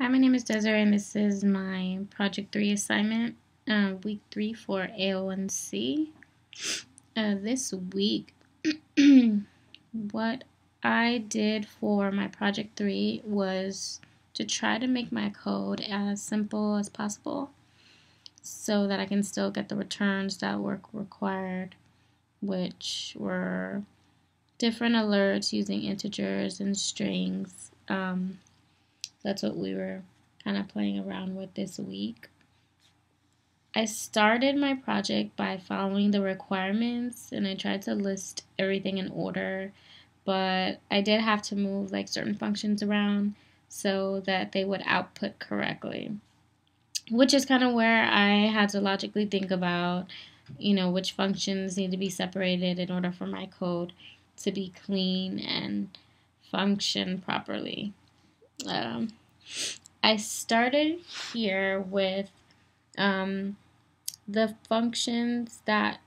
Hi, my name is Desiree, and this is my Project 3 assignment, week 3 for AO1C. This week, what I did for my Project 3 was to try to make my code as simple as possible so that I can still get the returns that were required, which were different alerts using integers and strings. That's what we were kind of playing around with this week. I started my project by following the requirements and I tried to list everything in order, but I did have to move like certain functions around so that they would output correctly, which is kind of where I had to logically think about, which functions need to be separated in order for my code to be clean and function properly. I started here with the functions the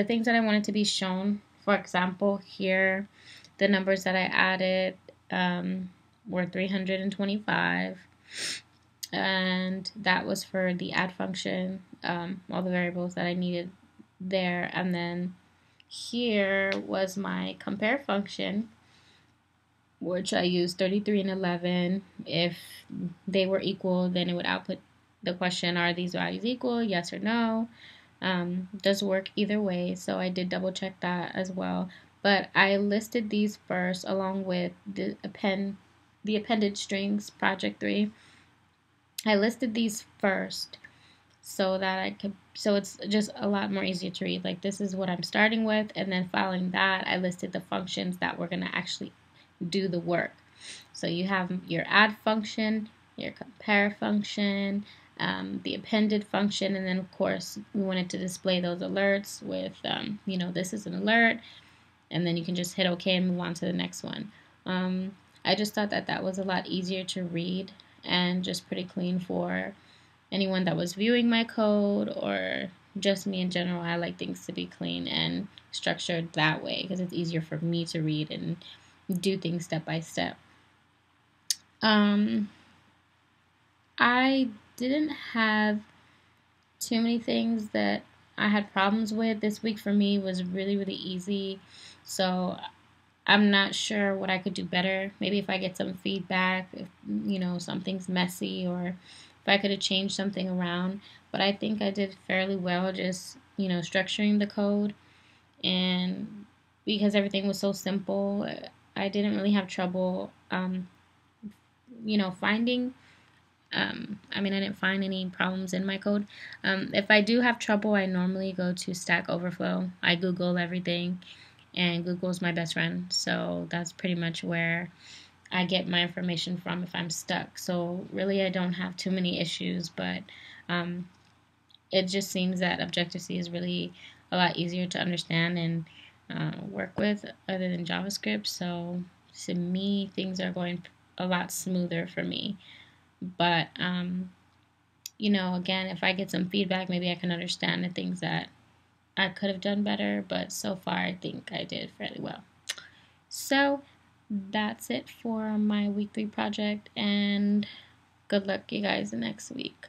things that I wanted to be shown. For example, here, the numbers that I added were 325, and that was for the add function, all the variables that I needed there. And then here was my compare function, which I used 33 and 11. If they were equal, then it would output the question, are these values equal, yes or no? Does work either way, so I did double check that as well. But I listed these first along with the appended strings, Project 3. I listed these first so that so it's just a lot more easier to read. Like, this is what I'm starting with, and then following that, I listed the functions that were going to actually do the work. So you have your add function, your compare function, the appended function, and then of course we wanted to display those alerts with, this is an alert, and then you can just hit OK and move on to the next one. I just thought that was a lot easier to read and just pretty clean for anyone that was viewing my code or just me in general. I like things to be clean and structured that way because it's easier for me to read and do things step by step. I didn't have too many things that I had problems with. This week for me was really, really easy. So I'm not sure what I could do better. Maybe if I get some feedback, if something's messy, or if I could have changed something around. But I think I did fairly well just, structuring the code. And because everything was so simple, I didn't really have trouble, finding. I didn't find any problems in my code. If I do have trouble, I normally go to Stack Overflow. I Google everything, and Google's my best friend. So that's pretty much where I get my information from if I'm stuck. So really, I don't have too many issues, but it just seems that Objective-C is really a lot easier to understand and work with other than JavaScript. So to me, things are going a lot smoother for me. But, again, if I get some feedback, maybe I can understand the things that I could have done better. But so far, I think I did fairly well. So that's it for my week 3 project. And good luck, you guys, next week.